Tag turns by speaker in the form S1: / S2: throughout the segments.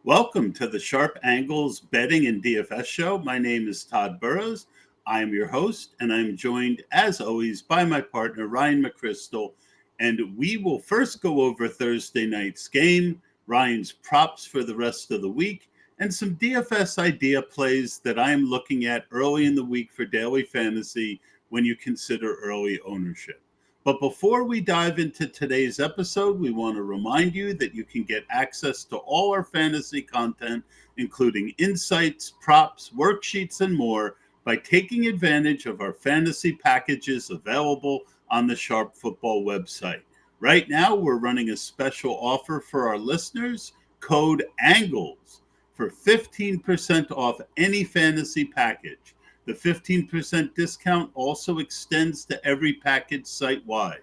S1: Welcome to the Sharp Angles Betting and DFS Show. My name is Tod Burros. I am your host, and I'm joined, as always, by my partner, Ryan McCrystal. And we will first go over Thursday night's game, Ryan's props for the rest of the week, and some DFS idea plays that I am looking at early in the week for daily fantasy when you consider early ownership. But before we dive into today's episode, we want to remind you that you can get access to all our fantasy content, including insights, props, worksheets, and more, by taking advantage of our fantasy packages available on the Sharp Football website. Right now, we're running a special offer for our listeners, code ANGLES, for 15% off any fantasy package. The 15% discount also extends to every package site-wide.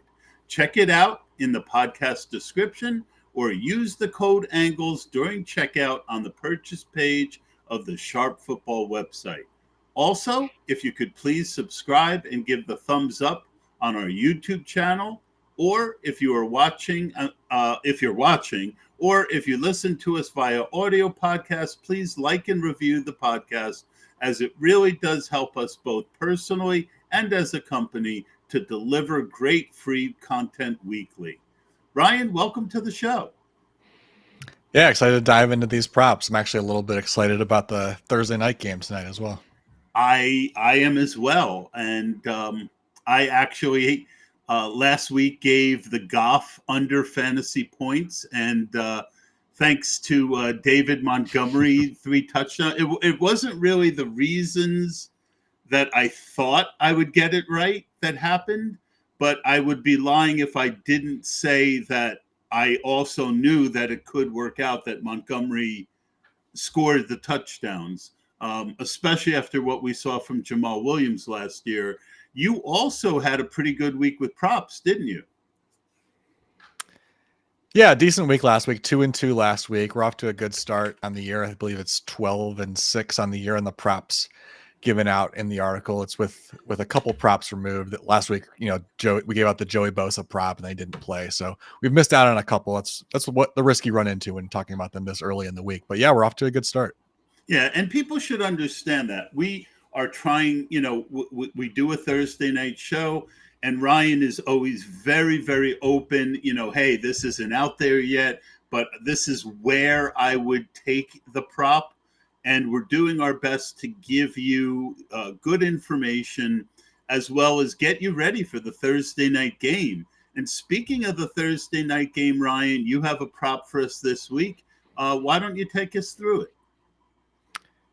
S1: Check it out in the podcast description or use the code ANGLES during checkout on the purchase page of the Sharp Football website. Also, if you could please subscribe and give the thumbs up on our YouTube channel, or if you are watching, or if you listen to us via audio podcast, please like and review the podcast, as it really does help us both personally and as a company to deliver great free content weekly. Ryan, welcome to the show.
S2: Yeah, excited to dive into these props. I'm actually a little bit excited about the Thursday night game tonight as well.
S1: I am as well. And I actually last week gave the Goff under fantasy points, and thanks to David Montgomery, 3 touchdowns. It wasn't really the reasons that I thought I would get it right that happened, but I would be lying if I didn't say that I also knew that it could work out that Montgomery scored the touchdowns, especially after what we saw from Jamal Williams last year. You also had a pretty good week with props, didn't you?
S2: Yeah, decent week last week, 2-2 last week. We're off to a good start on the year. I believe it's 12-6 on the year, and the props given out in the article, it's with a couple props removed. Last week, we gave out the Joey Bosa prop and they didn't play, so we've missed out on a couple. That's what the risk you run into when talking about them this early in the week. But yeah, we're off to a good start.
S1: Yeah, and people should understand that we are trying. We do a Thursday night show, and Ryan is always very, very open. Hey, this isn't out there yet, but this is where I would take the prop. And we're doing our best to give you good information, as well as get you ready for the Thursday night game. And speaking of the Thursday night game, Ryan, you have a prop for us this week. Why don't you take us through it?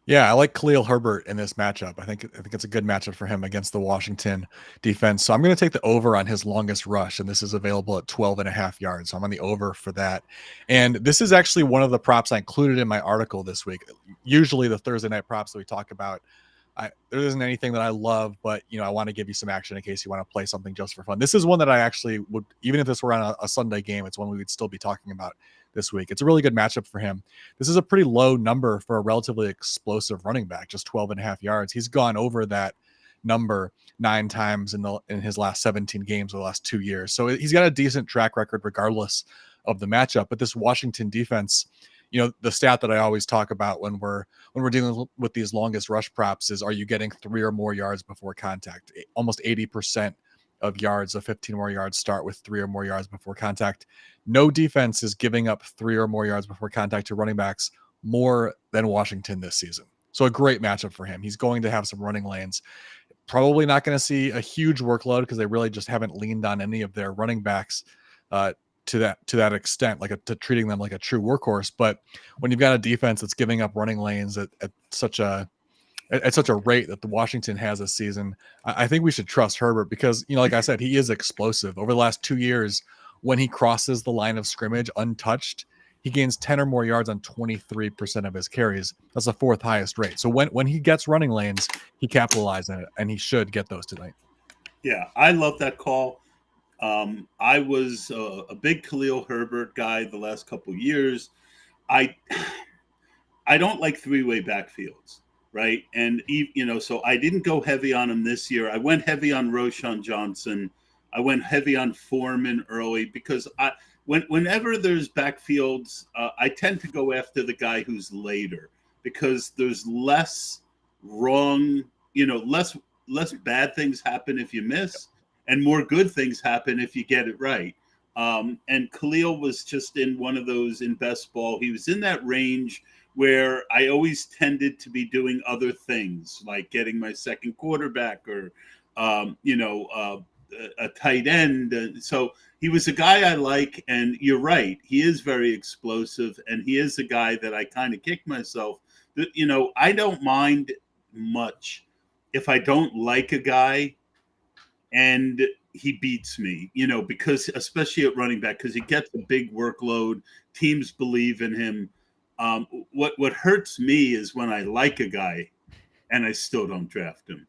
S2: Yeah, I like Khalil Herbert in this matchup. I think it's a good matchup for him against the Washington defense. So I'm going to take the over on his longest rush, and this is available at 12.5 yards. So I'm on the over for that. And this is actually one of the props I included in my article this week. Usually the Thursday night props that we talk about, there isn't anything that I love, but I want to give you some action in case you want to play something just for fun. This is one that I actually would, even if this were on a Sunday game, it's one we would still be talking about this week. It's a really good matchup for him. This is a pretty low number for a relatively explosive running back, just 12.5 yards. He's gone over that number 9 times in his last 17 games of the last 2 years. So he's got a decent track record regardless of the matchup. But this Washington defense, the stat that I always talk about when we're dealing with these longest rush props is, are you getting 3 or more yards before contact? Almost 80% of yards of 15 more yards start with 3 or more yards before contact. No defense is giving up 3 or more yards before contact to running backs more than Washington this season. So a great matchup for him. He's going to have some running lanes. Probably not going to see a huge workload because they really just haven't leaned on any of their running backs to that extent, to treating them like a true workhorse. But when you've got a defense that's giving up running lanes at such a rate that the Washington has this season, I think we should trust Herbert because, like I said, he is explosive. Over the last 2 years, when he crosses the line of scrimmage untouched, he gains 10 or more yards on 23% of his carries. That's the 4th highest rate. So when he gets running lanes, he capitalizes on it, and he should get those tonight.
S1: Yeah, I love that call. I was a big Khalil Herbert guy the last couple of years. I don't like 3-way backfields, right? And so I didn't go heavy on him this year. I went heavy on Roschon Johnson. I went heavy on Foreman early because whenever there's backfields, I tend to go after the guy who's later because there's less wrong, less bad things happen if you miss, and more good things happen if you get it right. And Khalil was just in one of those in best ball. He was in that range where I always tended to be doing other things like getting my second quarterback or, a tight end. So he was a guy I like. And you're right. He is very explosive. And he is a guy that I kind of kick myself. I don't mind much if I don't like a guy and he beats me, because especially at running back, because he gets a big workload. Teams believe in him. What hurts me is when I like a guy and I still don't draft him.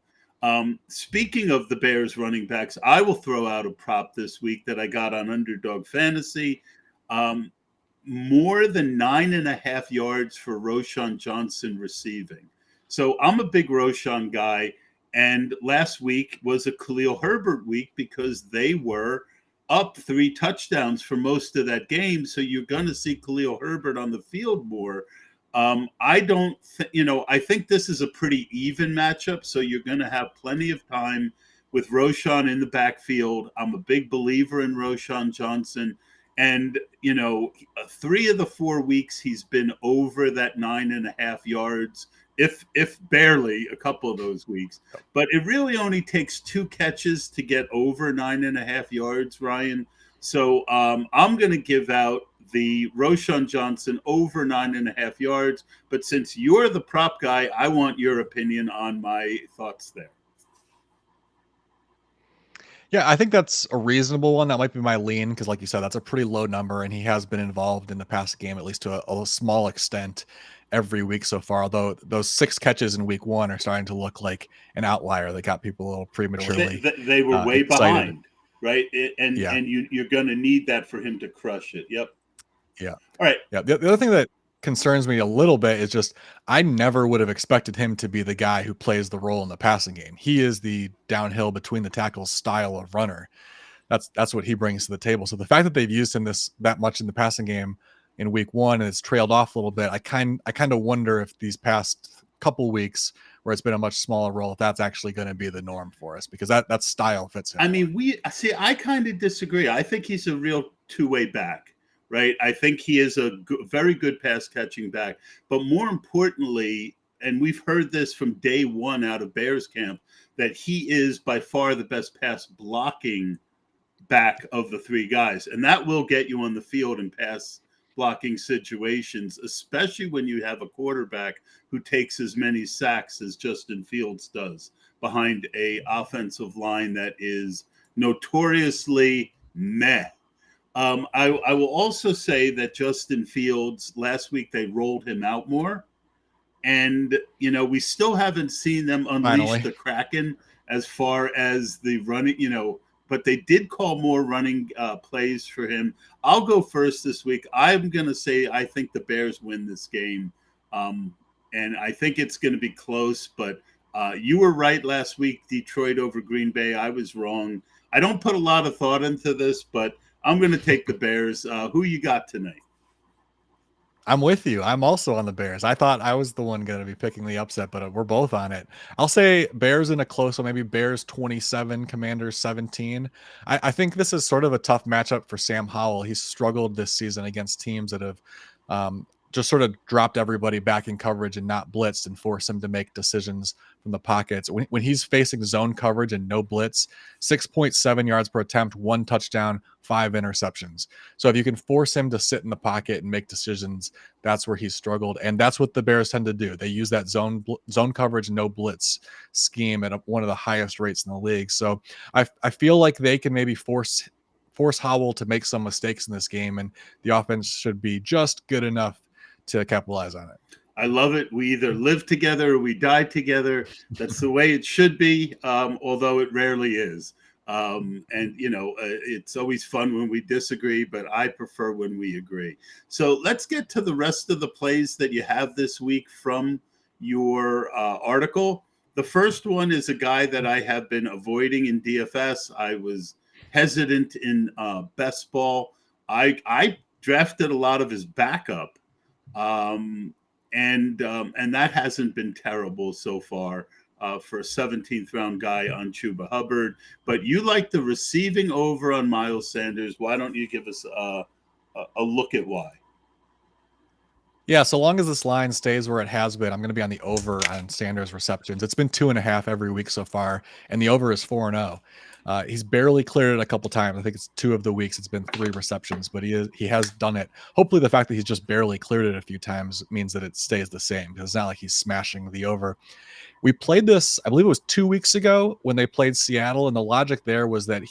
S1: Speaking of the Bears running backs, I will throw out a prop this week that I got on Underdog Fantasy. More than 9.5 yards for Roschon Johnson receiving. So I'm a big Roschon guy. And last week was a Khalil Herbert week because they were up 3 touchdowns for most of that game. So you're going to see Khalil Herbert on the field more. I think this is a pretty even matchup. So you're going to have plenty of time with Roschon in the backfield. I'm a big believer in Roschon Johnson. And, 3 of the 4 weeks he's been over that 9.5 yards, if barely a couple of those weeks. But it really only takes 2 catches to get over 9.5 yards, Ryan. So I'm going to give out the Roschon Johnson over 9.5 yards. But since you're the prop guy, I want your opinion on my thoughts there.
S2: Yeah, I think that's a reasonable one. That might be my lean because, like you said, that's a pretty low number, and he has been involved in the past game, at least to a small extent, every week so far. Although those 6 catches in week 1 are starting to look like an outlier that got people a little prematurely.
S1: They were way
S2: excited.
S1: Behind, right? And you're going to need that for him to crush it. Yep.
S2: Yeah.
S1: All right.
S2: Yeah. The other thing that concerns me a little bit is just I never would have expected him to be the guy who plays the role in the passing game. He is the downhill between the tackles style of runner. That's what he brings to the table. So the fact that they've used him that much in the passing game in week 1 and it's trailed off a little bit, I kind of wonder if these past couple weeks where it's been a much smaller role, if that's actually going to be the norm for us, because that style fits him.
S1: I mean, I kind of disagree. I think he's a real two-way back. Right. I think he is a very good pass catching back. But more importantly, and we've heard this from day one out of Bears camp, that he is by far the best pass blocking back of the 3 guys. And that will get you on the field in pass blocking situations, especially when you have a quarterback who takes as many sacks as Justin Fields does behind a offensive line that is notoriously meh. I will also say that Justin Fields, last week they rolled him out more. And, we still haven't seen them unleash the Kraken as far as the running, but they did call more running plays for him. I'll go first this week. I'm going to say I think the Bears win this game. And I think it's going to be close, but you were right last week, Detroit over Green Bay. I was wrong. I don't put a lot of thought into this, but I'm going to take the Bears. Who you got tonight?
S2: I'm with you. I'm also on the Bears. I thought I was the one going to be picking the upset, but we're both on it. I'll say Bears in a close one, maybe Bears 27, Commanders 17. I think this is sort of a tough matchup for Sam Howell. He's struggled this season against teams that have just sort of dropped everybody back in coverage and not blitzed and forced him to make decisions from the pockets. When he's facing zone coverage and no blitz, 6.7 yards per attempt, 1 touchdown, 5 interceptions. So if you can force him to sit in the pocket and make decisions, that's where he's struggled. And that's what the Bears tend to do. They use that zone coverage, no blitz scheme at one of the highest rates in the league. So I feel like they can maybe force Howell to make some mistakes in this game, and the offense should be just good enough to capitalize on it.
S1: I love it. We either live together or we die together. That's the way it should be, although it rarely is. It's always fun when we disagree, but I prefer when we agree. So let's get to the rest of the plays that you have this week from your article. The first one is a guy that I have been avoiding in DFS. I was hesitant in best ball. I drafted a lot of his backup, and that hasn't been terrible so far for a 17th round guy on Chuba Hubbard. But you like the receiving over on Miles Sanders. Why don't you give us a look at why?
S2: Yeah, so long as this line stays where it has been, I'm going to be on the over on Sanders receptions. It's been 2.5 every week so far, and the over is 4-0. He's barely cleared it a couple times. I think it's 2 of the weeks. It's been 3 receptions, but he has done it. Hopefully, the fact that he's just barely cleared it a few times means that it stays the same, because it's not like he's smashing the over. We played this, I believe it was 2 weeks ago when they played Seattle, and the logic there was that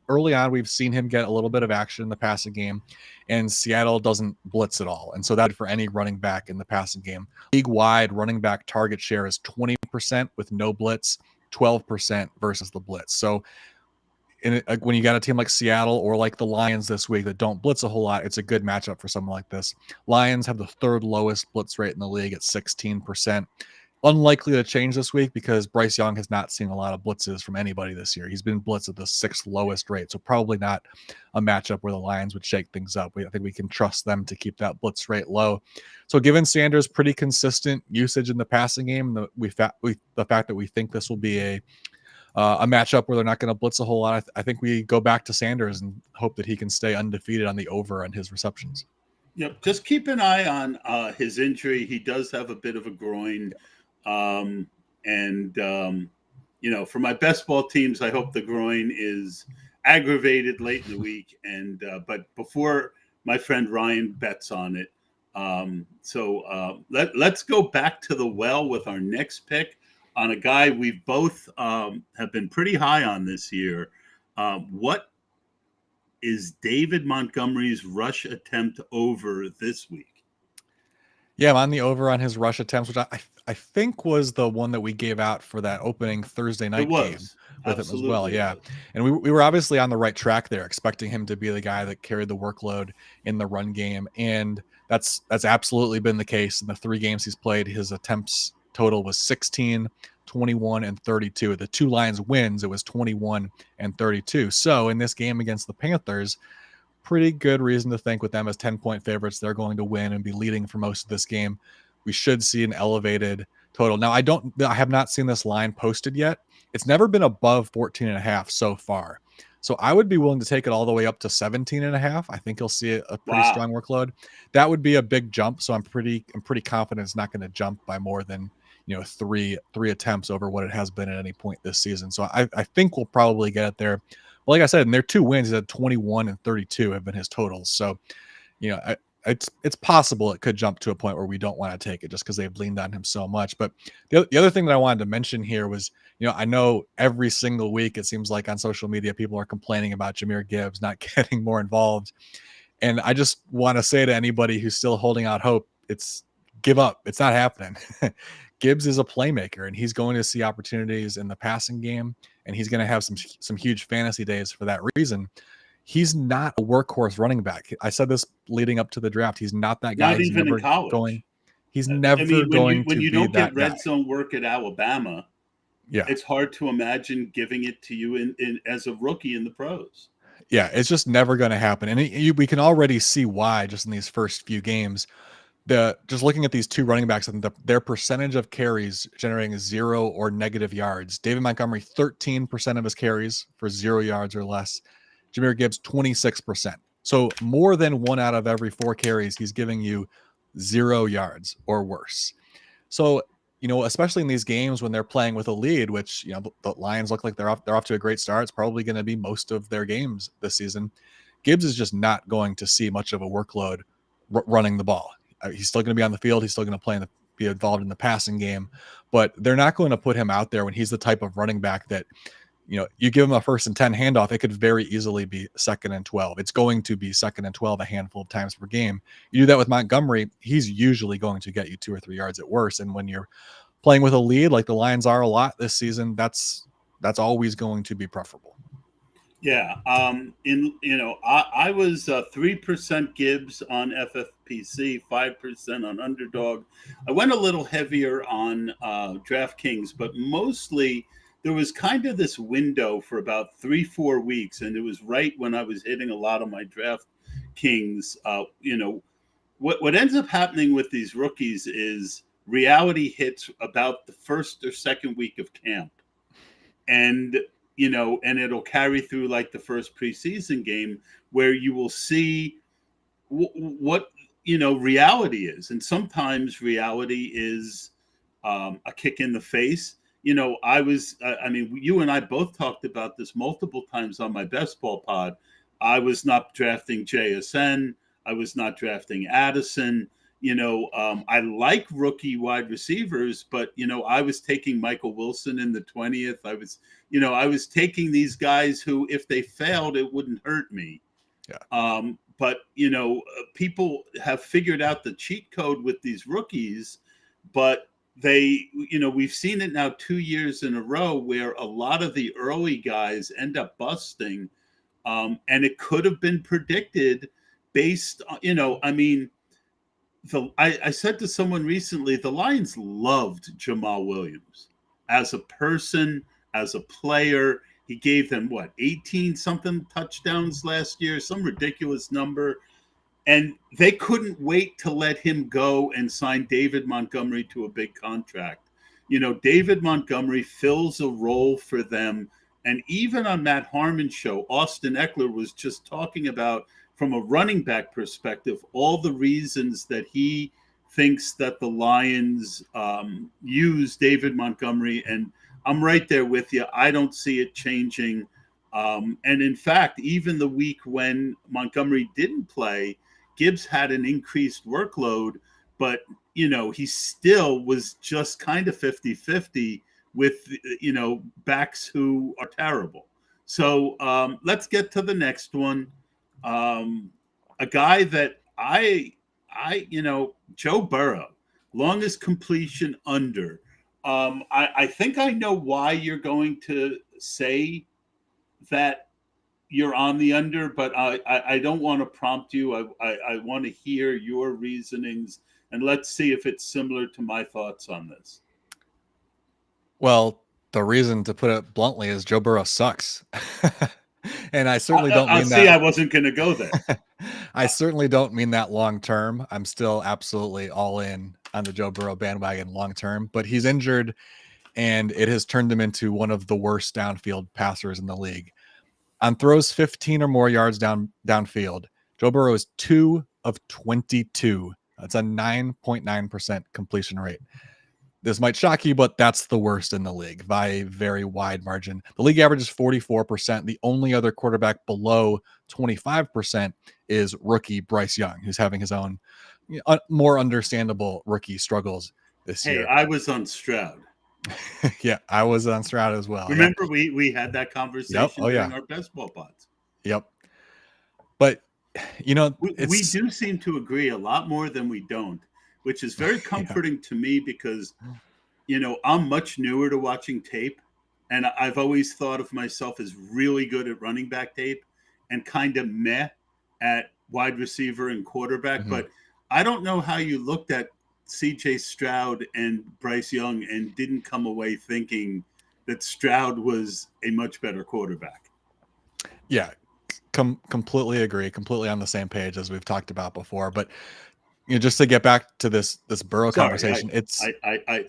S2: early on, we've seen him get a little bit of action in the passing game, and Seattle doesn't blitz at all. And so that for any running back in the passing game. League-wide running back target share is 20% with no blitz, 12% versus the blitz. So when you got a team like Seattle or like the Lions this week that don't blitz a whole lot, it's a good matchup for someone like this. Lions have the 3rd lowest blitz rate in the league at 16%. Unlikely to change this week because Bryce Young has not seen a lot of blitzes from anybody this year. He's been blitzed at the 6th lowest rate, so probably not a matchup where the Lions would shake things up. I think we can trust them to keep that blitz rate low. So given Sanders' pretty consistent usage in the passing game, the fact that we think this will be a matchup where they're not going to blitz a whole lot, I think we go back to Sanders and hope that he can stay undefeated on the over on his receptions.
S1: Yep, just keep an eye on his injury. He does have a bit of a groin. For my best ball teams, I hope the groin is aggravated late in the week. But before my friend Ryan bets on it. Let's go back to the well with our next pick on a guy we both have been pretty high on this year. What is David Montgomery's rush attempt over this week?
S2: Yeah, I'm on the over on his rush attempts, which I think was the one that we gave out for that opening Thursday night game with him as well. Yeah. And we were obviously on the right track there, expecting him to be the guy that carried the workload in the run game. And that's absolutely been the case. In the 3 games he's played, his attempts total was 16, 21, and 32. The 2 Lions wins, it was 21 and 32. So in this game against the Panthers, pretty good reason to think with them as 10-point favorites, they're going to win and be leading for most of this game. We should see an elevated total. Now, I have not seen this line posted yet. It's never been above 14.5 so far. So I would be willing to take it all the way up to 17.5. I think you'll see a pretty strong workload. That would be a big jump. So I'm pretty confident it's not going to jump by more than, 3 attempts over what it has been at any point this season. So I think we'll probably get it there. Well, like I said, in their 2 wins, he's had 21 and 32 have been his totals. So, it's possible it could jump to a point where we don't want to take it just because they've leaned on him so much. But the other thing that I wanted to mention here was, I know every single week it seems like on social media people are complaining about Jahmyr Gibbs not getting more involved. And I just want to say to anybody who's still holding out hope, give up. It's not happening. Gibbs is a playmaker, and he's going to see opportunities in the passing game, and he's going to have some huge fantasy days for that reason. He's not a workhorse running back. I said this leading up to the draft. He's not that guy.
S1: Not even in college.
S2: He's never going to be that guy.
S1: When you don't get red zone work at Alabama,
S2: yeah,
S1: it's hard to imagine giving it to you in as a rookie in the pros.
S2: Yeah, it's just never going to happen, and we can already see why just in these first few games. Just looking at these 2 running backs and their percentage of carries generating 0 or negative yards. David Montgomery, 13% of his carries for 0 yards or less. Jahmyr Gibbs, 26%. So more than 1 out of every 4 carries, he's giving you 0 yards or worse. So, especially in these games when they're playing with a lead, which, the Lions look like they're off to a great start. It's probably going to be most of their games this season. Gibbs is just not going to see much of a workload running the ball. He's still going to be on the field. He's still going to be involved in the passing game, but they're not going to put him out there when he's the type of running back that, you give him a 1st and 10 handoff, it could very easily be 2nd and 12. It's going to be 2nd and 12 a handful of times per game. You do that with Montgomery, he's usually going to get you 2 or 3 yards at worst. And when you're playing with a lead like the Lions are a lot this season, that's always going to be preferable.
S1: Yeah. I was 3% Gibbs on FFPC, 5% on Underdog. I went a little heavier on DraftKings, but mostly there was kind of this window for about 3-4 weeks. And it was right when I was hitting a lot of my draft Kings. What ends up happening with these rookies is reality hits about the first or second week of camp, and and it'll carry through like the first preseason game, where you will see what reality is. And sometimes reality is a kick in the face. You and I both talked about this multiple times on my best ball pod. I was not drafting JSN. I was not drafting Addison. I like rookie wide receivers, but I was taking Michael Wilson in the 20th. I was taking these guys who, if they failed, it wouldn't hurt me.
S2: Yeah.
S1: But people have figured out the cheat code with these rookies, but we've seen it now 2 years in a row where a lot of the early guys end up busting, and it could have been predicted based on, I said to someone recently, the Lions loved Jamal Williams as a person, as a player. He gave them 18 something touchdowns last year, some ridiculous number. And they couldn't wait to let him go and sign David Montgomery to a big contract. David Montgomery fills a role for them. And even on Matt Harmon's show, Austin Eckler was just talking about, from a running back perspective, all the reasons that he thinks that the Lions use David Montgomery. And I'm right there with you. I don't see it changing. And in fact, even the week when Montgomery didn't play, Gibbs had an increased workload, but, he still was just kind of 50-50 with, backs who are terrible. So let's get to the next one. A guy that Joe Burrow, longest completion under. I think I know why you're going to say that you're on the under, but I don't want to prompt you. I want to hear your reasonings, and let's see if it's similar to my thoughts on this.
S2: Well, the reason, to put it bluntly, is Joe Burrow sucks. And I certainly don't mean that.
S1: I wasn't going to go there.
S2: I certainly don't mean that long term. I'm still absolutely all in on the Joe Burrow bandwagon long term, but he's injured, and it has turned him into one of the worst downfield passers in the league. On throws 15 or more yards downfield, Joe Burrow is 2 of 22. That's a 9.9% completion rate. This might shock you, but that's the worst in the league by a very wide margin. The league average is 44%. The only other quarterback below 25% is rookie Bryce Young, who's having his own more understandable rookie struggles this year.
S1: I was on Stroud.
S2: Yeah, I was on Stroud as well.
S1: Remember, we had that conversation during our best ball pods. Yep.
S2: But,
S1: we do seem to agree a lot more than we don't, which is very comforting to me because, I'm much newer to watching tape, and I've always thought of myself as really good at running back tape and kind of meh at wide receiver and quarterback. Mm-hmm. But I don't know how you looked at CJ Stroud and Bryce Young and didn't come away thinking that Stroud was a much better quarterback.
S2: Yeah, completely agree. Completely on the same page as we've talked about before. But just to get back to this Burrow conversation, I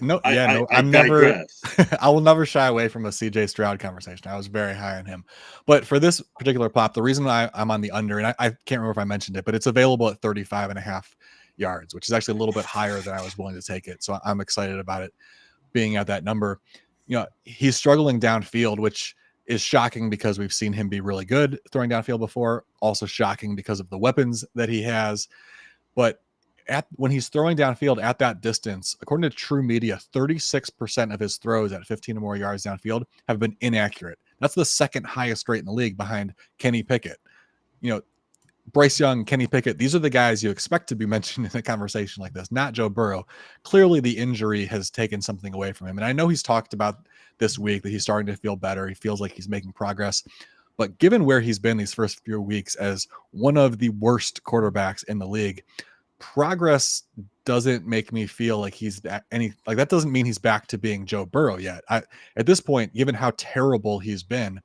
S2: will never shy away from a CJ Stroud conversation. I was very high on him. But for this particular pop, the reason I'm on the under, and I can't remember if I mentioned it, but it's available at 35.5 yards, which is actually a little bit higher than I was willing to take it. So I'm excited about it being at that number. He's struggling downfield, which is shocking because we've seen him be really good throwing downfield before. Also shocking because of the weapons that he has. But when he's throwing downfield at that distance, according to True Media, 36% of his throws at 15 or more yards downfield have been inaccurate. That's the second highest rate in the league behind Kenny Pickett. Bryce Young, Kenny Pickett, these are the guys you expect to be mentioned in a conversation like this, not Joe Burrow. Clearly, the injury has taken something away from him. And I know he's talked about this week that he's starting to feel better. He feels like he's making progress. But given where he's been these first few weeks as one of the worst quarterbacks in the league, progress doesn't make me feel like that doesn't mean he's back to being Joe Burrow yet. At this point, given how terrible he's been,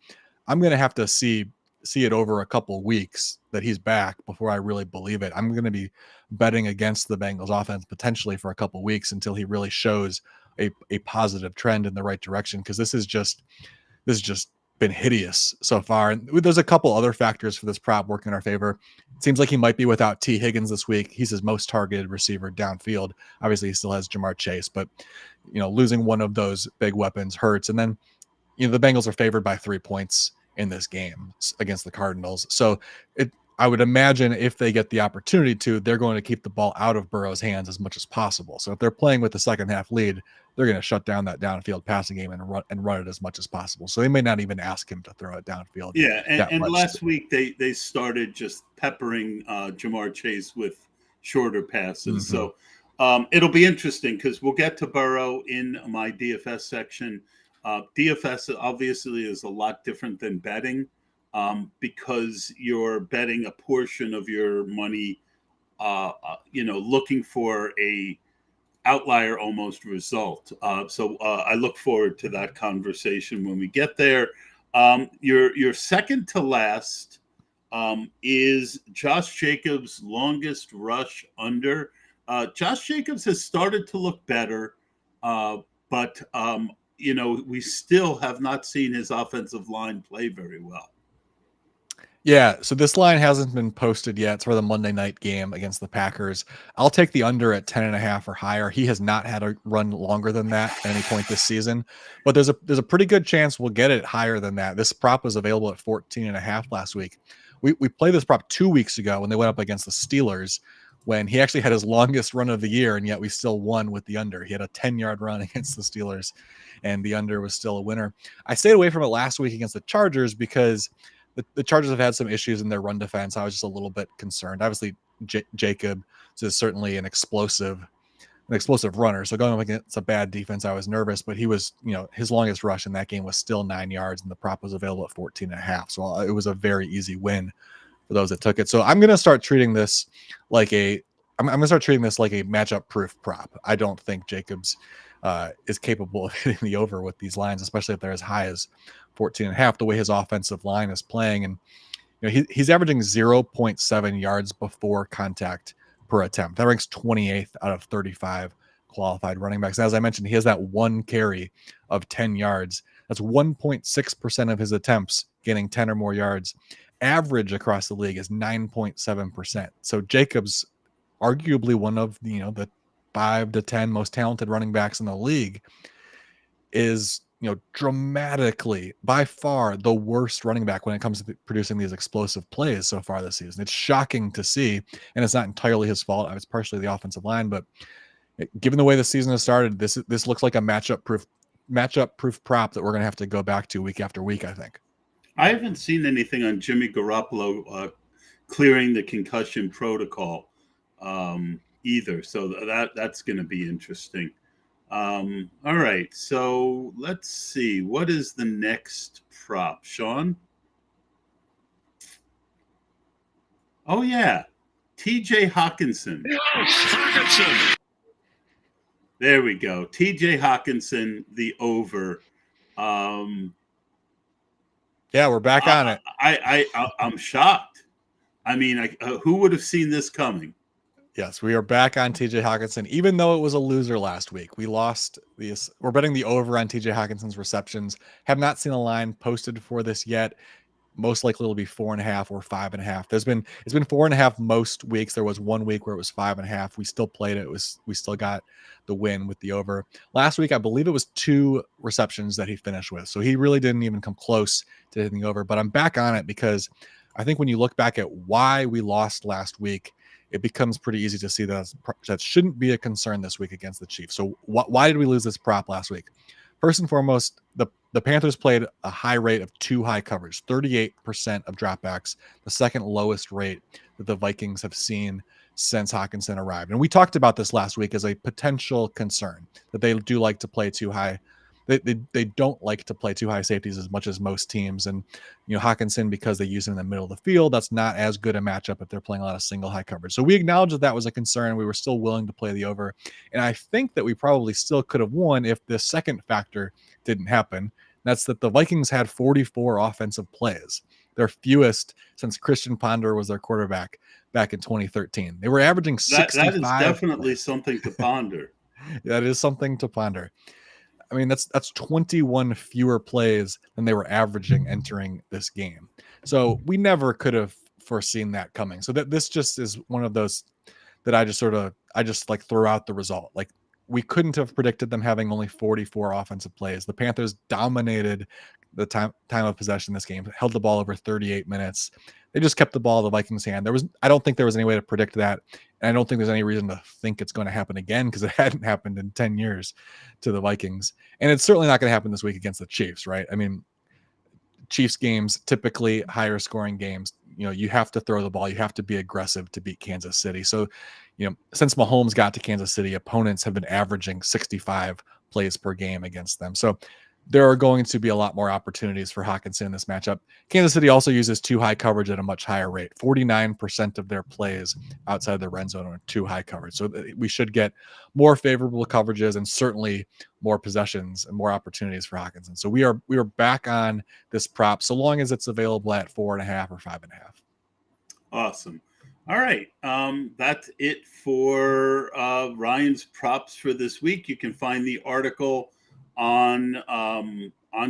S2: I'm going to have to see see it over a couple weeks that he's back before I really believe it. I'm going to be betting against the Bengals offense potentially for a couple weeks until he really shows a positive trend in the right direction, because this has just been hideous so far. And there's a couple other factors for this prop working in our favor. It seems like he might be without T. Higgins this week. He's his most targeted receiver downfield. Obviously, he still has Jamar Chase, but losing one of those big weapons hurts. And then the Bengals are favored by 3 points in this game against the Cardinals. So I would imagine if they get the opportunity to, they're going to keep the ball out of Burrow's hands as much as possible. So if they're playing with the second half lead, they're going to shut down that downfield passing game and run it as much as possible. So they may not even ask him to throw it downfield.
S1: Yeah, and last week they started just peppering Jamar Chase with shorter passes.
S2: Mm-hmm.
S1: So it'll be interesting because we'll get to Burrow in my DFS section. DFS obviously is a lot different than betting. Because you're betting a portion of your money, looking for a outlier almost result. So I look forward to that conversation when we get there. Your second to last is Josh Jacobs' longest rush under. Josh Jacobs has started to look better, but we still have not seen his offensive line play very well.
S2: Yeah, so this line hasn't been posted yet. It's for the Monday night game against the Packers. I'll take the under at 10.5 or higher. He has not had a run longer than that at any point this season, but there's a pretty good chance we'll get it higher than that. This prop was available at 14.5 last week. We played this prop 2 weeks ago when they went up against the Steelers, when he actually had his longest run of the year, and yet we still won with the under. He had a 10-yard run against the Steelers, and the under was still a winner. I stayed away from it last week against the Chargers because the Chargers have had some issues in their run defense. I was just a little bit concerned. Obviously, Jacob is certainly an explosive runner. So going up against a bad defense, I was nervous, but he was, his longest rush in that game was still 9 yards, and the prop was available at 14.5. So it was a very easy win for those that took it. So I'm going to start treating this like a matchup proof prop. I don't think Jacobs is capable of hitting the over with these lines, especially if they're as high as 14.5, the way his offensive line is playing. And he's averaging 0.7 yards before contact per attempt. That ranks 28th out of 35 qualified running backs. As I mentioned, he has that one carry of 10 yards. That's 1.6% of his attempts getting 10 or more yards. Average across the league is 9.7%. So Jacobs, arguably one of the 5 to 10 most talented running backs in the league, is dramatically by far the worst running back when it comes to producing these explosive plays so far this season. It's shocking to see, and it's not entirely his fault. It's partially the offensive line, but given the way the season has started, this looks like a matchup proof prop that we're going to have to go back to week after week, I think.
S1: I haven't seen anything on Jimmy Garoppolo clearing the concussion protocol either, so that's going to be interesting. All right, so let's see. What is the next prop, Sean? Oh, yeah. TJ Hawkinson. Hawkinson. There we go. TJ Hawkinson, the over.
S2: Yeah, we're back on it.
S1: I'm shocked. I mean, who would have seen this coming?
S2: Yes, we are back on TJ Hawkinson, even though it was a loser last week. We lost this. We're betting the over on TJ Hawkinson's receptions. Have not seen a line posted for this yet. Most likely it'll be 4.5 or 5.5. It's been 4.5 most weeks. There was 1 week where it was 5.5. We still played it. We still got the win with the over. Last week, I believe it was 2 receptions that he finished with. So he really didn't even come close to hitting the over. But I'm back on it because I think when you look back at why we lost last week, it becomes pretty easy to see that shouldn't be a concern this week against the Chiefs. So why did we lose this prop last week? First and foremost, the Panthers played a high rate of too high coverage, 38% of dropbacks, the second lowest rate that the Vikings have seen since Hawkinson arrived. And we talked about this last week as a potential concern, that they do like to play too high. They don't like to play too high safeties as much as most teams. And, Hawkinson, because they use him in the middle of the field, that's not as good a matchup if they're playing a lot of single high coverage. So we acknowledged that was a concern. We were still willing to play the over. And I think that we probably still could have won if the second factor didn't happen. That's that the Vikings had 44 offensive plays. their fewest since Christian Ponder was their quarterback back in 2013. They were averaging 65.
S1: That is definitely something to ponder.
S2: That is something to ponder. I mean, that's 21 fewer plays than they were averaging entering this game. So we never could have foreseen that coming. So that this just is one of those that I just like throw out the result. Like, we couldn't have predicted them having only 44 offensive plays. The Panthers dominated the time of possession in this game, held the ball over 38 minutes. They just kept the ball in the Vikings' hand. I don't think there was any way to predict that. And I don't think there's any reason to think it's going to happen again, because it hadn't happened in 10 years to the Vikings. And it's certainly not going to happen this week against the Chiefs, right? I mean, Chiefs games, typically higher scoring games, you have to throw the ball. You have to be aggressive to beat Kansas City. So, since Mahomes got to Kansas City, opponents have been averaging 65 plays per game against them. So there are going to be a lot more opportunities for Hockenson in this matchup. Kansas City also uses too high coverage at a much higher rate. 49% of their plays outside the red zone are too high coverage. So we should get more favorable coverages and certainly more possessions and more opportunities for Hockenson. So we are back on this prop so long as it's available at 4.5 or 5.5.
S1: Awesome. All right. That's it for Ryan's props for this week. You can find the article on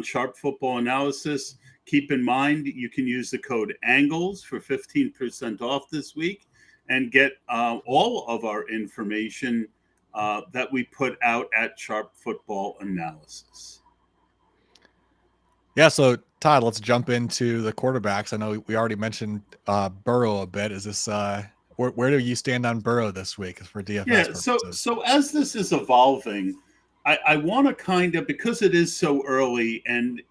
S1: Sharp Football Analysis. Keep in mind, you can use the code ANGLES for 15% off this week and get all of our information that we put out at Sharp Football Analysis.
S2: Yeah, so Todd, let's jump into the quarterbacks. I know we already mentioned Burrow a bit. Is this where do you stand on Burrow this week for DFS purposes?
S1: So as this is evolving, I want to kind of, because it is so early and,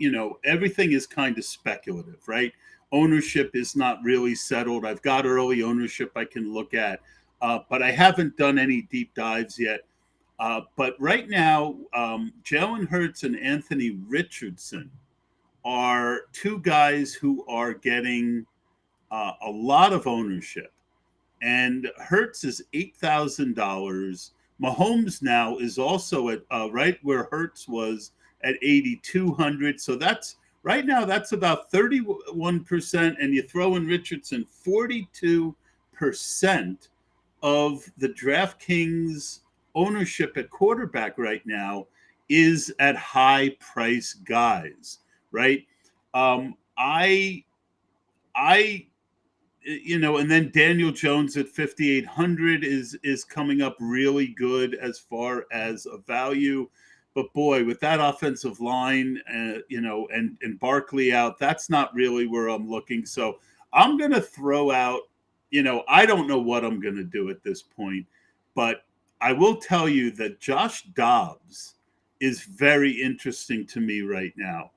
S1: everything is kind of speculative, right? Ownership is not really settled. I've got early ownership I can look at, but I haven't done any deep dives yet. But right now, Jalen Hurts and Anthony Richardson are two guys who are getting a lot of ownership. And Hurts is $8,000. Mahomes now is also at right where Hurts was at 8,200. So that's right now, that's about 31%. And you throw in Richardson, 42% of the DraftKings ownership at quarterback right now is at high price guys, right? And then Daniel Jones at 5,800 is coming up really good as far as a value. But boy, with that offensive line, and Barkley out, that's not really where I'm looking. So I'm going to throw out, I don't know what I'm going to do at this point, but I will tell you that Josh Dobbs is very interesting to me right now.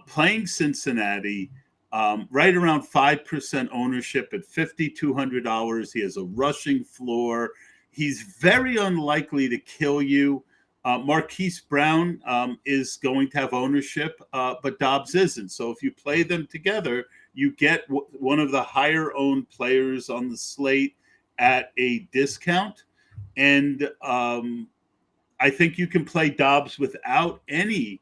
S1: Playing Cincinnati, right around 5% ownership at $5,200. He has a rushing floor. He's very unlikely to kill you. Marquise Brown is going to have ownership, but Dobbs isn't. So if you play them together, you get one of the higher owned players on the slate at a discount. And I think you can play Dobbs without any.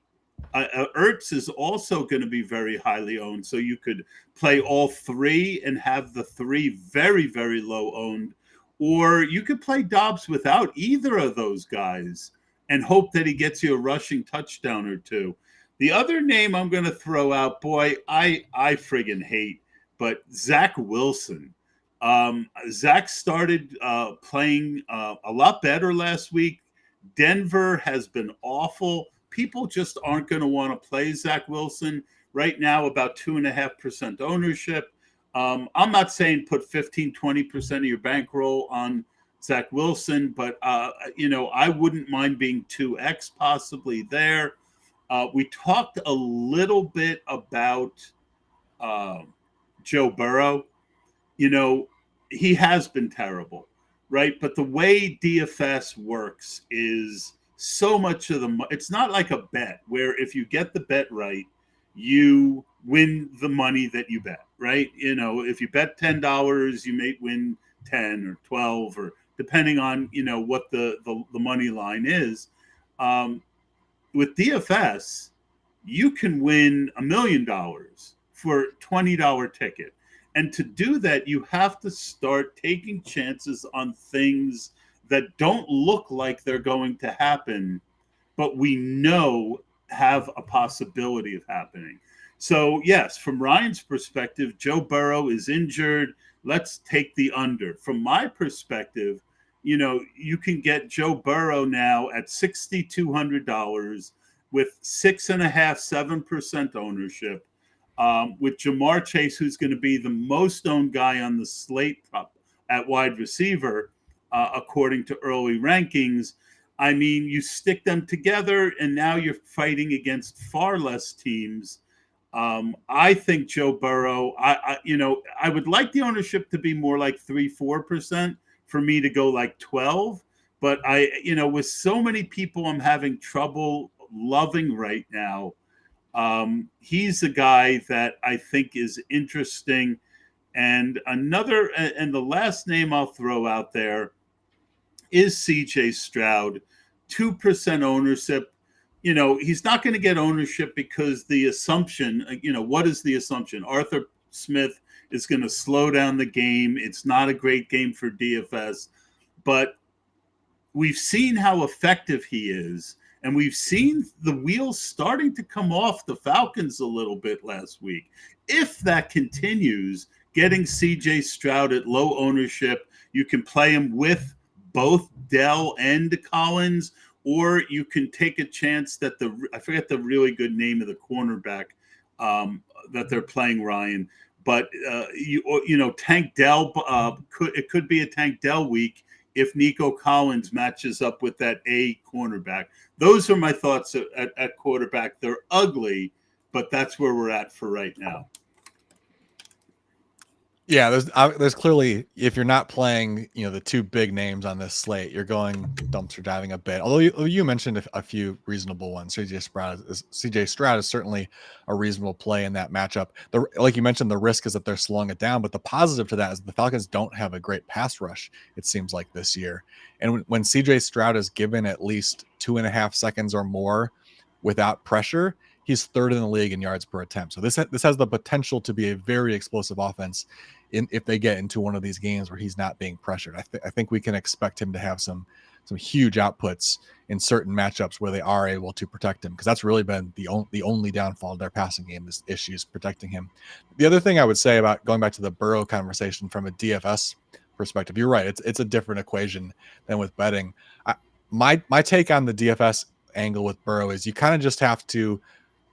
S1: Ertz is also going to be very highly owned. So you could play all three and have the three very, very low owned. Or you could play Dobbs without either of those guys and hope that he gets you a rushing touchdown or two. The other name I'm going to throw out, boy, I friggin' hate, but Zach Wilson. Zach started playing a lot better last week. Denver has been awful. People just aren't going to want to play Zach Wilson right now, about 2.5% ownership. I'm not saying put 15, 20% of your bankroll on Zach Wilson, but, I wouldn't mind being 2X possibly there. We talked a little bit about Joe Burrow. He has been terrible, right? But the way DFS works is so much of it's not like a bet where if you get the bet right, you win the money that you bet, right? If you bet $10, you may win 10 or 12, or depending on, what the money line is. With DFS, you can win $1 million for $20 ticket. And to do that, you have to start taking chances on things that don't look like they're going to happen, but we know have a possibility of happening. So, yes, from Ryan's perspective, Joe Burrow is injured. Let's take the under. From my perspective, you can get Joe Burrow now at $6,200 with 6.5, 7% ownership, with Jamar Chase, who's going to be the most owned guy on the slate at wide receiver, according to early rankings. I mean, you stick them together, and now you're fighting against far less teams. I think Joe Burrow. I would like the ownership to be more like 3-4% for me to go like 12. But with so many people, I'm having trouble loving right now. He's a guy that I think is interesting. And the last name I'll throw out there is CJ Stroud, 2% ownership. He's not going to get ownership because the assumption, what is the assumption? Arthur Smith is going to slow down the game. It's not a great game for DFS, but we've seen how effective he is. And we've seen the wheels starting to come off the Falcons a little bit last week. If that continues, getting CJ Stroud at low ownership, you can play him with both Dell and Collins, or you can take a chance that I forget the really good name of the cornerback that they're playing, Ryan, but Tank Dell it could be a Tank Dell week if Nico Collins matches up with that A cornerback. Those are my thoughts at quarterback. They're ugly, but that's where we're at for right now.
S2: Yeah, there's clearly, if you're not playing, the two big names on this slate, you're going dumpster diving a bit. Although you mentioned a few reasonable ones. CJ Stroud is certainly a reasonable play in that matchup. Like you mentioned, the risk is that they're slowing it down, but the positive to that is the Falcons don't have a great pass rush, it seems like, this year. And when CJ Stroud is given at least 2.5 seconds or more without pressure, he's third in the league in yards per attempt. So this has the potential to be a very explosive offense if they get into one of these games where he's not being pressured. I think we can expect him to have some huge outputs in certain matchups where they are able to protect him, because that's really been the only downfall of their passing game is issues protecting him. The other thing I would say about going back to the Burrow conversation from a DFS perspective, you're right. It's a different equation than with betting. My take on the DFS angle with Burrow is you kind of just have to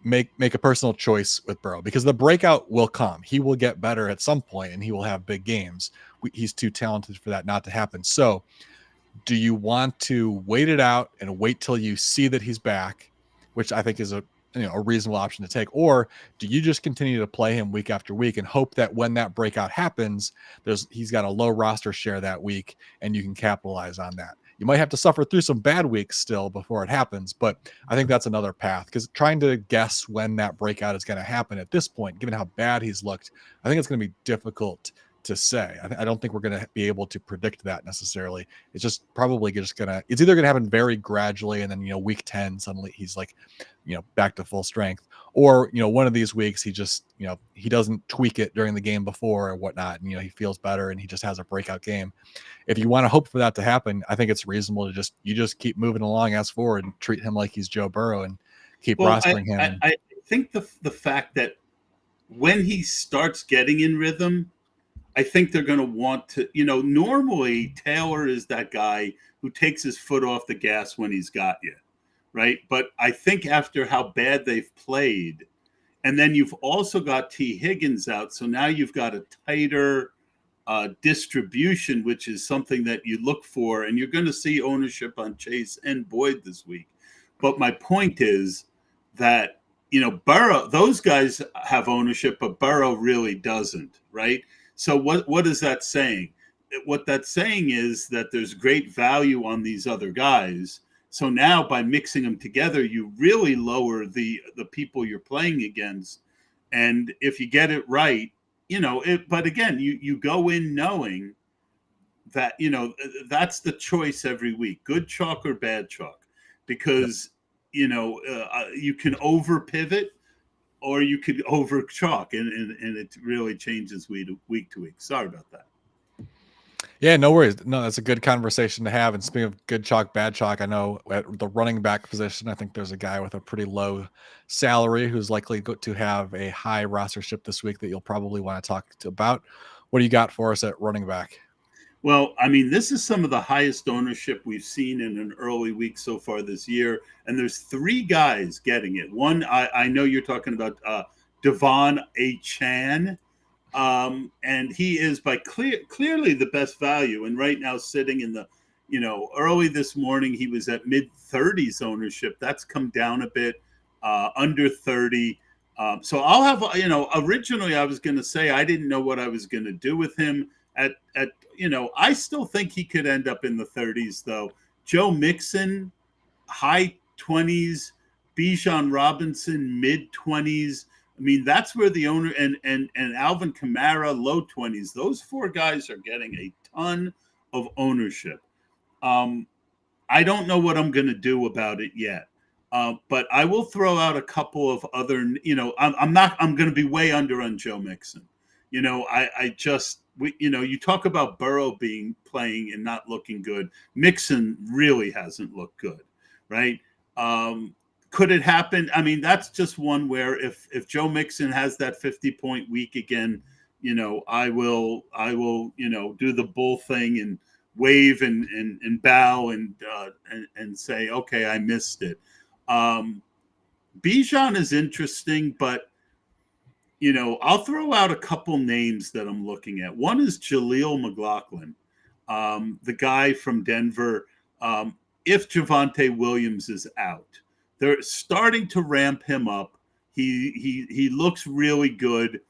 S2: make a personal choice with Burrow, because the breakout will come. He will get better at some point and he will have big games. He's too talented for that not to happen. So do you want to wait it out and wait till you see that he's back, which I think is a reasonable option to take? Or do you just continue to play him week after week and hope that when that breakout happens, he's got a low roster share that week and you can capitalize on that? You might have to suffer through some bad weeks still before it happens, but I think that's another path, because trying to guess when that breakout is going to happen at this point, given how bad he's looked, I think it's going to be difficult to say. I don't think we're going to be able to predict that necessarily. It's just probably it's either going to happen very gradually, and then, week 10, suddenly he's like, back to full strength, or, one of these weeks he just, he doesn't tweak it during the game before or whatnot. And, he feels better and he just has a breakout game. If you want to hope for that to happen, I think it's reasonable to just keep moving along as forward and treat him like he's Joe Burrow and keep rostering him.
S1: I think the fact that when he starts getting in rhythm, I think they're going to want to, normally Taylor is that guy who takes his foot off the gas when he's got you, right? But I think after how bad they've played, and then you've also got T. Higgins out, so now you've got a tighter distribution, which is something that you look for, and you're going to see ownership on Chase and Boyd this week. But my point is that, Burrow, those guys have ownership, but Burrow really doesn't, right? So what is that saying? What that's saying is that there's great value on these other guys. So now by mixing them together, you really lower the people you're playing against. And if you get it right, but again, you go in knowing that, that's the choice every week, good chalk or bad chalk, because, you can over pivot or you could over chalk, and it really changes week to week. Sorry about that.
S2: Yeah, no worries. No, that's a good conversation to have. And speaking of good chalk, bad chalk, I know at the running back position, I think there's a guy with a pretty low salary who's likely to have a high rostership this week that you'll probably want to talk about. What do you got for us at running back?
S1: Well, I mean, this is some of the highest ownership we've seen in an early week so far this year, and there's 3 guys getting it. One, I know you're talking about Devon Achane, and he is by clearly the best value, and right now sitting in the, early this morning he was at mid 30s ownership. That's come down a bit, under 30. So I'll have, originally I was going to say I didn't know what I was going to do with him at I still think he could end up in the 30s though. Joe Mixon, high 20s, Bijan Robinson, mid 20s. I mean, that's where the owner and Alvin Kamara, low 20s. Those 4 guys are getting a ton of ownership. I don't know what I'm going to do about it yet. But I will throw out a couple of other, I'm going to be way under on Joe Mixon. You talk about Burrow playing and not looking good. Mixon really hasn't looked good, right? Could it happen? I mean, that's just one where if Joe Mixon has that 50-point week again, I will do the bull thing and wave and bow and say, okay, I missed it. Bijan is interesting, but I'll throw out a couple names that I'm looking at. One is Jaleel McLaughlin, the guy from Denver. If Javonte Williams is out, they're starting to ramp him up. He looks really good.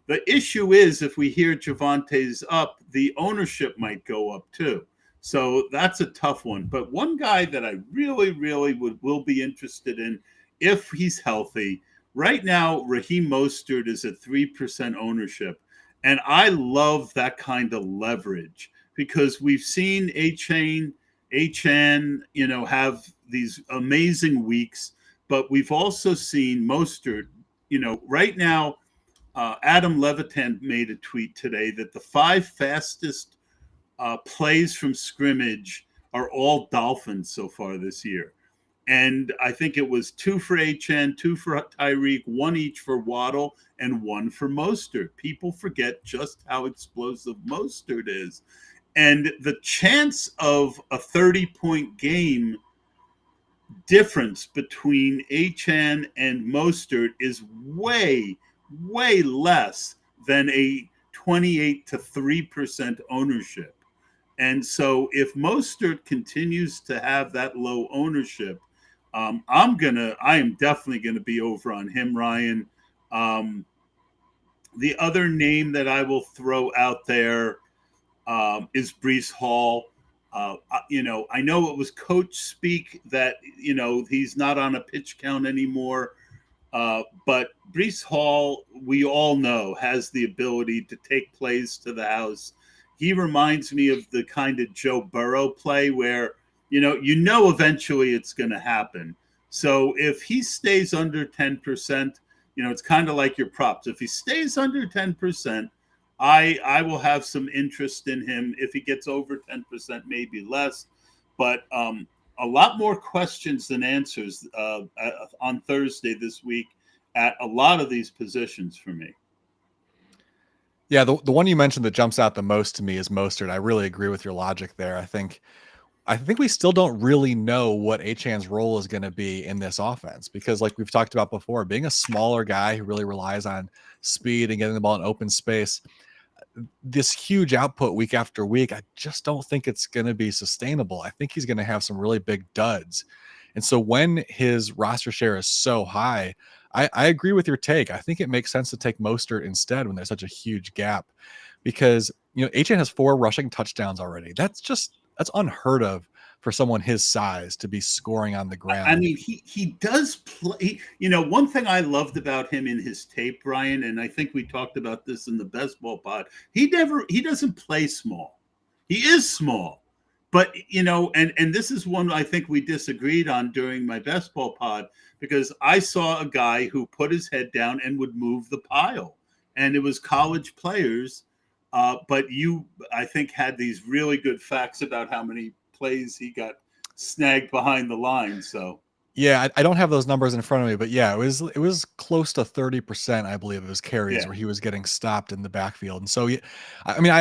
S1: The issue is if we hear Javonte's up, the ownership might go up too. So that's a tough one. But one guy that I really, really will be interested in if he's healthy. Right now, Raheem Mostert is at 3% ownership. And I love that kind of leverage because we've seen Achane, have these amazing weeks. But we've also seen Mostert, right now, Adam Levitan made a tweet today that the 5 fastest plays from scrimmage are all Dolphins so far this year. And I think it was 2 for Achane, 2 for Tyreek, 1 each for Waddle, and 1 for Mostert. People forget just how explosive Mostert is. And the chance of a 30-point game difference between Achane and Mostert is way, way less than a 28 to 3% ownership. And so if Mostert continues to have that low ownership, I am definitely going to be over on him, Ryan. The other name that I will throw out there is Breece Hall. I know it was coach speak that, he's not on a pitch count anymore. But Breece Hall, we all know, has the ability to take plays to the house. He reminds me of the kind of Joe Burrow play where, eventually it's going to happen. So if he stays under 10%, it's kind of like your props. If he stays under 10%, I will have some interest in him. If he gets over 10%, maybe less. But a lot more questions than answers on Thursday this week at a lot of these positions for me.
S2: Yeah, the one you mentioned that jumps out the most to me is Mostert. I really agree with your logic there. I think we still don't really know what Achane's role is going to be in this offense because, like we've talked about before, being a smaller guy who really relies on speed and getting the ball in open space, this huge output week after week, I just don't think it's going to be sustainable. I think he's going to have some really big duds. And so when his roster share is so high, I agree with your take. I think it makes sense to take Mostert instead when there's such a huge gap because, Achane has 4 rushing touchdowns already. That's unheard of for someone his size to be scoring on the ground.
S1: I mean, he does play. One thing I loved about him in his tape, Ryan, and I think we talked about this in the Best Ball pod, he doesn't play small. He is small. But, and this is one I think we disagreed on during my best ball pod, because I saw a guy who put his head down and would move the pile, and it was college players. But you, I think, had these really good facts about how many plays he got snagged behind the line. So
S2: Yeah, I don't have those numbers in front of me, but yeah, it was close to 30%, I believe, of his carries
S1: yeah,
S2: where he was getting stopped in the backfield. And so, yeah, I mean,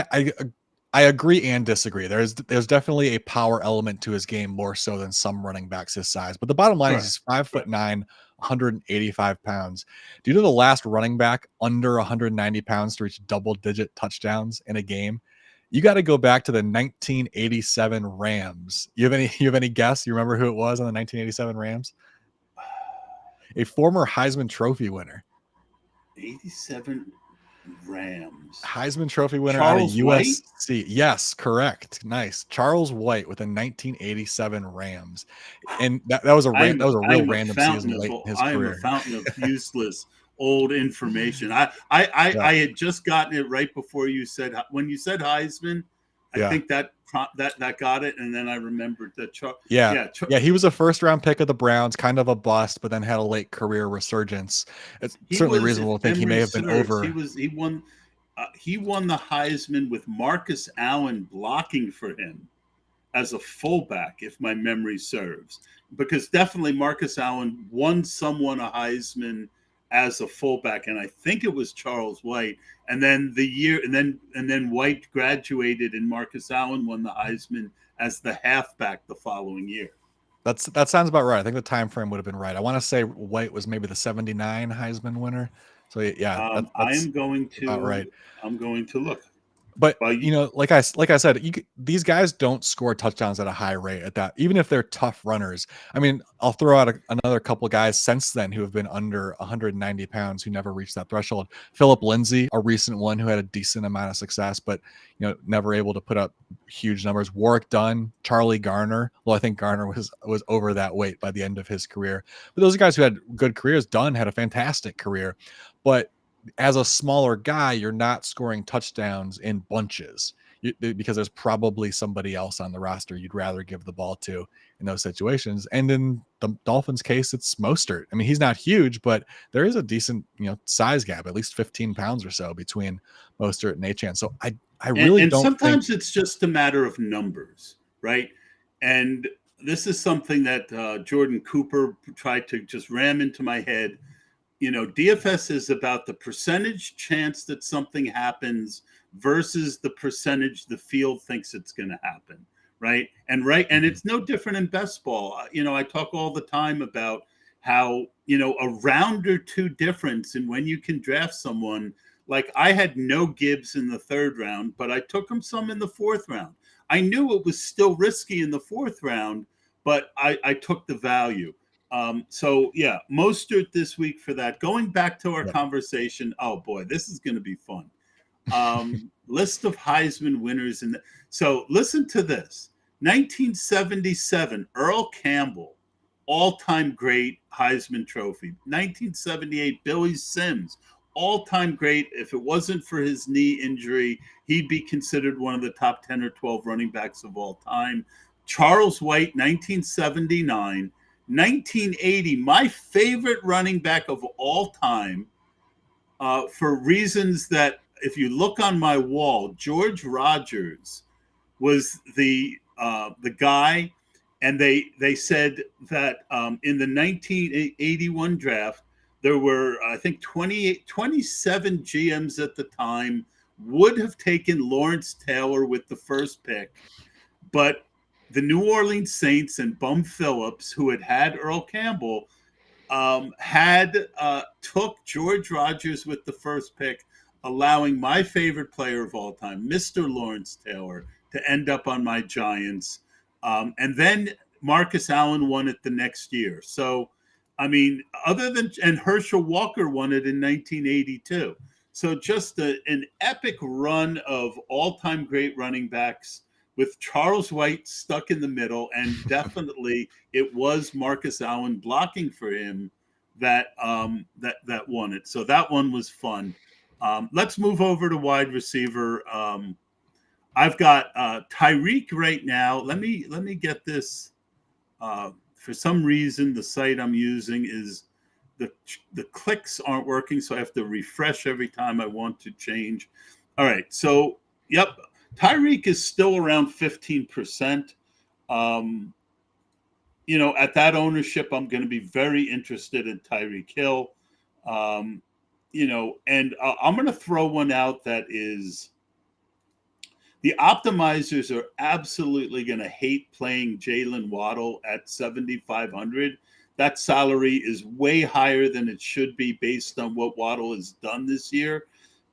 S2: I agree and disagree. There's definitely a power element to his game more so than some running backs his size. But the bottom line is
S1: right,
S2: he's 5'9",
S1: right.
S2: 185 pounds. Due to the last running back under 190 pounds to reach double-digit touchdowns in a game, you got to go back to the 1987 Rams. You have any guess? You remember who it was on the 1987 Rams? A former Heisman Trophy winner.
S1: 87 Rams.
S2: Heisman Trophy winner out of
S1: Charles White?
S2: USC. Yes, correct. Nice. Charles White with the 1987 Rams. And that was a
S1: I'm
S2: real
S1: I'm a
S2: random season
S1: fountain of
S2: late in his
S1: I am a
S2: career.
S1: fountain of useless old information. I had just gotten it right before you said, when you said Heisman, I
S2: Yeah.
S1: think that got it, and then I remembered that.
S2: Yeah.
S1: Yeah,
S2: Yeah, he was a first round pick of the Browns, kind of a bust, but then had a late career resurgence. It's
S1: he
S2: certainly
S1: was,
S2: reasonable
S1: if
S2: to think he may
S1: memory
S2: have been
S1: serves,
S2: over.
S1: he won the Heisman with Marcus Allen blocking for him as a fullback, if my memory serves, because definitely Marcus Allen won someone a Heisman as a fullback, and I think it was Charles White. And then White graduated, and Marcus Allen won the Heisman as the halfback the following year.
S2: That sounds about right. I think the time frame would have been right. I want to say White was maybe the 79 Heisman winner. So yeah,
S1: I
S2: that's
S1: am going
S2: about right.
S1: to look.
S2: But
S1: Well,
S2: like I said, these guys don't score touchdowns at a high rate at that, even if they're tough runners. I mean, I'll throw out another couple of guys since then who have been under 190 pounds who never reached that threshold. Philip Lindsay, a recent one who had a decent amount of success, but never able to put up huge numbers. Warwick Dunn, Charlie Garner. Well, I think Garner was over that weight by the end of his career. But those are guys who had good careers. Dunn had a fantastic career, but as a smaller guy, you're not scoring touchdowns in bunches because there's probably somebody else on the roster you'd rather give the ball to in those situations. And in the Dolphins' case, it's Mostert. I mean, he's not huge, but there is a decent, size gap, at least 15 pounds or so between Mostert and Achane. So I really
S1: and
S2: don't think.
S1: sometimes it's just a matter of numbers, right? And this is something that Jordan Cooper tried to just ram into my head. DFS is about the percentage chance that something happens versus the percentage the field thinks it's going to happen, right? And it's no different in best ball. I talk all the time about how a round or two difference in when you can draft someone. Like, I had no Gibbs in the third round, but I took him some in the fourth round. I knew it was still risky in the fourth round, but I took the value. So yeah, Mostert this week for that. Going back to our conversation, oh boy, this is going to be fun. List of Heisman winners. So listen to this. 1977, Earl Campbell, all-time great Heisman Trophy. 1978, Billy Sims, all-time great. If it wasn't for his knee injury, he'd be considered one of the top 10 or 12 running backs of all time. Charles White, 1979. 1980, my favorite running back of all time, for reasons that, if you look on my wall, George Rogers was the guy, and they said that in the 1981 draft, there were, I think, 27 GMs at the time would have taken Lawrence Taylor with the first pick, but the New Orleans Saints and Bum Phillips, who had Earl Campbell, took George Rogers with the first pick, allowing my favorite player of all time, Mr. Lawrence Taylor, to end up on my Giants. And then Marcus Allen won it the next year. So, I mean, and Herschel Walker won it in 1982. So just an epic run of all-time great running backs, with Charles White stuck in the middle, and definitely it was Marcus Allen blocking for him that won it. So that one was fun. Let's move over to wide receiver. I've got Tyreek right now. Let me get this. For some reason, the site I'm using is the clicks aren't working, so I have to refresh every time I want to change. All right, so yep, Tyreek is still around 15%. At that ownership, I'm going to be very interested in Tyreek Hill. Um, and I'm going to throw one out that is the optimizers are absolutely going to hate playing Jalen Waddle at 7,500. That salary is way higher than it should be based on what Waddle has done this year.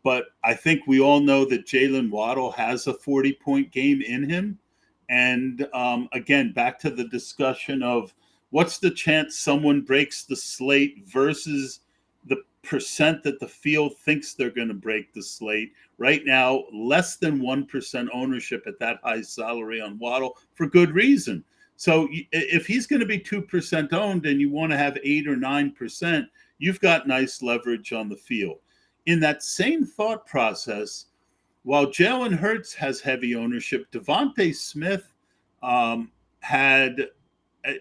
S1: But I think we all know that Jalen Waddle has a 40-point game in him. And again, back to the discussion of what's the chance someone breaks the slate versus the percent that the field thinks they're going to break the slate. Right now, less than 1% ownership at that high salary on Waddle for good reason. So if he's going to be 2% owned and you want to have 8 or 9%, you've got nice leverage on the field. In that same thought process, while Jalen Hurts has heavy ownership, Devontae Smith had,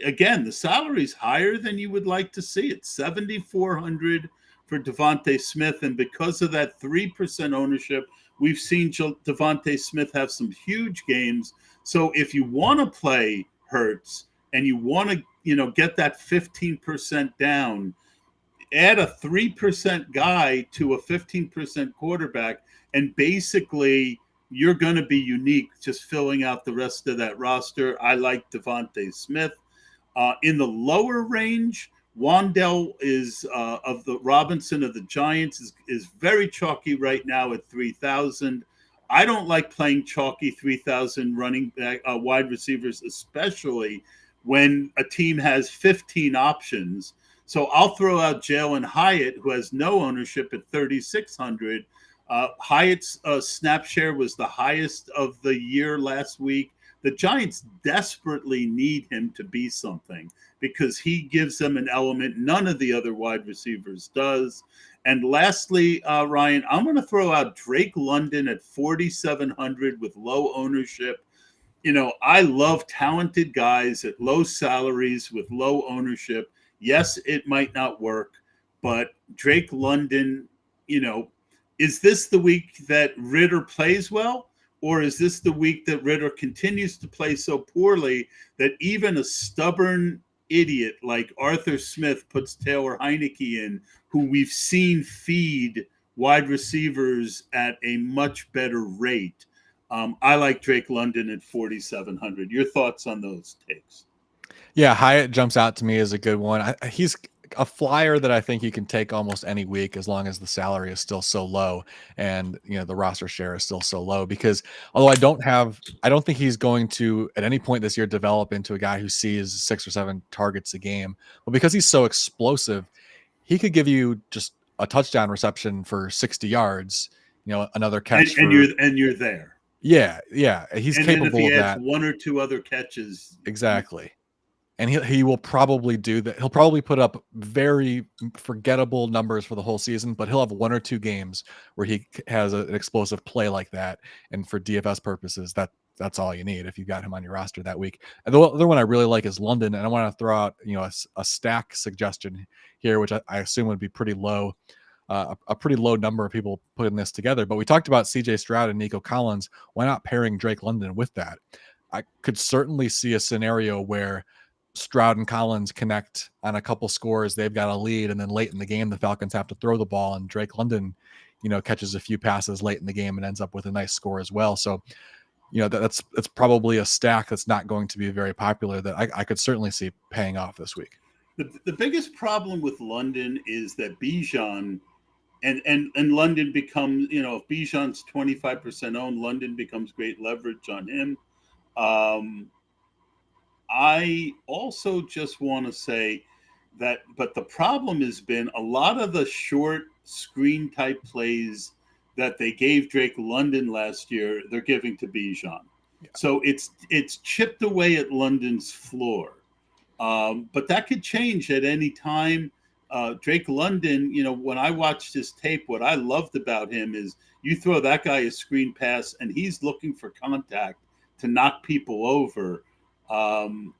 S1: again, the salary's higher than you would like to see. It's 7,400 for Devontae Smith, and because of that 3% ownership, we've seen Devontae Smith have some huge games. So if you want to play Hurts and you want to, get that 15% down, add a 3% guy to a 15% quarterback, and basically you're going to be unique just filling out the rest of that roster. I like Devontae Smith. In the lower range, Wandell is of the Robinson of the Giants is very chalky right now at 3,000. I don't like playing chalky 3,000 running back wide receivers, especially when a team has 15 options. So I'll throw out Jalen Hyatt, who has no ownership at 3,600. Hyatt's snap share was the highest of the year last week. The Giants desperately need him to be something because he gives them an element none of the other wide receivers does. And lastly, Ryan, I'm going to throw out Drake London at 4,700 with low ownership. I love talented guys at low salaries with low ownership. Yes, it might not work, but Drake London, is this the week that Ritter plays well? Or is this the week that Ritter continues to play so poorly that even a stubborn idiot like Arthur Smith puts Taylor Heineke in, who we've seen feed wide receivers at a much better rate? I like Drake London at 4,700. Your thoughts on those takes?
S2: Yeah, Hyatt jumps out to me as a good one. He's a flyer that I think you can take almost any week as long as the salary is still so low and the roster share is still so low. Because although I don't think he's going to at any point this year develop into a guy who sees 6 or 7 targets a game. But because he's so explosive, he could give you just a touchdown reception for 60 yards. Another catch
S1: and you're there.
S2: Yeah, he's
S1: and
S2: capable
S1: then if he
S2: of
S1: adds
S2: that.
S1: 1 or 2 other catches,
S2: Exactly. And he will probably do that. He'll probably put up very forgettable numbers for the whole season, but he'll have 1 or 2 games where he has an explosive play like that. And for DFS purposes, that's all you need if you got him on your roster that week. And the other one I really like is London, and I want to throw out a stack suggestion here, which I assume would be pretty low. A pretty low number of people putting this together. But we talked about CJ Stroud and Nico Collins. Why not pairing Drake London with that? I could certainly see a scenario where Stroud and Collins connect on a couple scores. They've got a lead, and then late in the game, the Falcons have to throw the ball, and Drake London, catches a few passes late in the game and ends up with a nice score as well. So, that's probably a stack that's not going to be very popular that I could certainly see paying off this week.
S1: The biggest problem with London is that Bijan and London becomes, if Bijan's 25% owned, London becomes great leverage on him. I also just want to say that, but the problem has been a lot of the short screen type plays that they gave Drake London last year, they're giving to Bijan. Yeah. So it's chipped away at London's floor. But that could change at any time. Drake London, when I watched his tape, what I loved about him is you throw that guy a screen pass and he's looking for contact to knock people over. So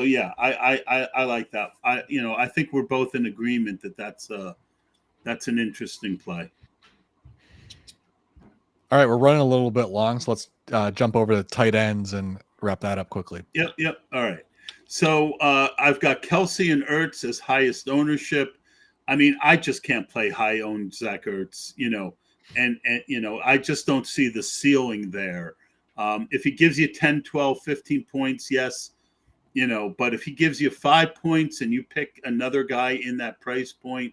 S1: yeah, I like that. I think we're both in agreement that that's an interesting play.
S2: All right, we're running a little bit long, so let's jump over to tight ends and wrap that up quickly.
S1: Yep. All right. So I've got Kelsey and Ertz as highest ownership. I mean, I just can't play high owned Zach Ertz, and I just don't see the ceiling there. If he gives you 10, 12, 15 points, yes, but if he gives you 5 points and you pick another guy in that price point,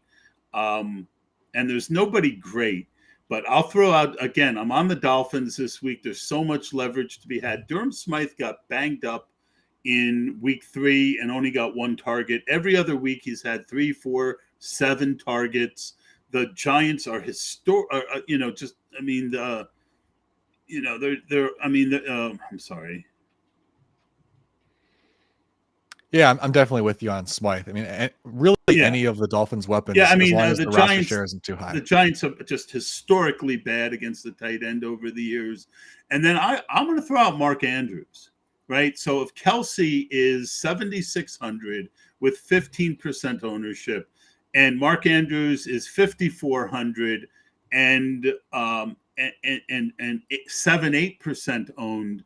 S1: and there's nobody great, but I'll throw out again, I'm on the Dolphins this week. There's so much leverage to be had. Durham Smythe got banged up in week 3 and only got 1 target. Every other week he's had 3, 4, 7 targets. The Giants are I'm sorry.
S2: Yeah, I'm definitely with you on Smythe. I mean, really, any of the Dolphins' weapons.
S1: Yeah, I mean,
S2: as long as
S1: the
S2: roster
S1: Giants
S2: share isn't too high.
S1: The Giants are just historically bad against the tight end over the years. And then I'm going to throw out Mark Andrews, right? So if Kelsey is 7,600 with 15% ownership, and Mark Andrews is 5,400 and 7-8% owned,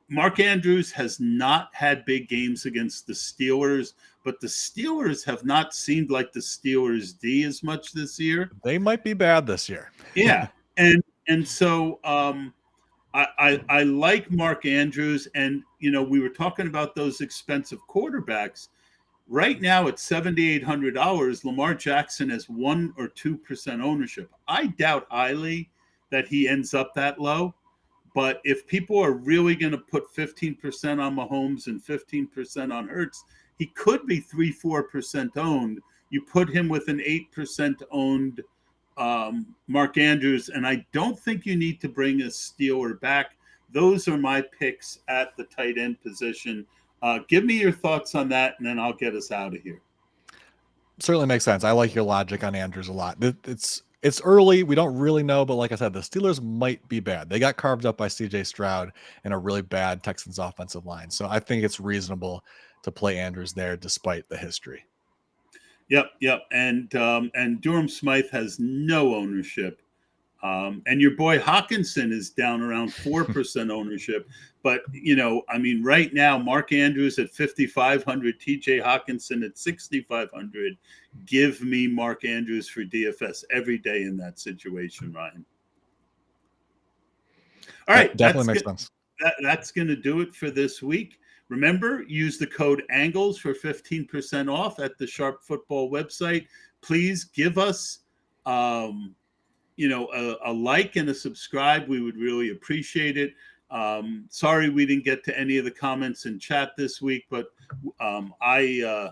S1: Mark Andrews has not had big games against the Steelers, but the Steelers have not seemed like the Steelers D as much this year.
S2: They might be bad this year.
S1: Yeah. And so I like Mark Andrews, and we were talking about those expensive quarterbacks. Right now at $7,800, Lamar Jackson has 1 or 2% ownership. I doubt highly that he ends up that low. But if people are really going to put 15% on Mahomes and 15% on Hurts, he could be 3-4% owned. You put him with an 8% owned Mark Andrews, and I don't think you need to bring a Steeler back. Those are my picks at the tight end position. Give me your thoughts on that, and then I'll get us out of here.
S2: Certainly makes sense. I like your logic on Andrews a lot. It's early. We don't really know, but like I said, the Steelers might be bad. They got carved up by CJ Stroud and a really bad Texans offensive line. So I think it's reasonable to play Andrews there despite the history.
S1: Yep. And Durham Smythe has no ownership. And your boy Hawkinson is down around 4% ownership. But, right now, Mark Andrews at 5,500, TJ Hawkinson at 6,500. Give me Mark Andrews for DFS every day in that situation, Ryan. All right.
S2: That definitely makes sense.
S1: That's going to do it for this week. Remember, use the code ANGLES for 15% off at the Sharp Football website. Please give us a like and a subscribe. We would really appreciate it. Sorry we didn't get to any of the comments in chat this week, but I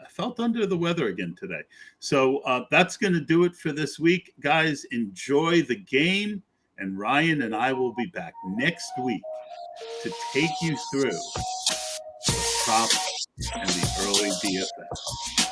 S1: felt under the weather again today. So that's going to do it for this week. Guys, enjoy the game, and Ryan and I will be back next week to take you through the prop and the early DFS.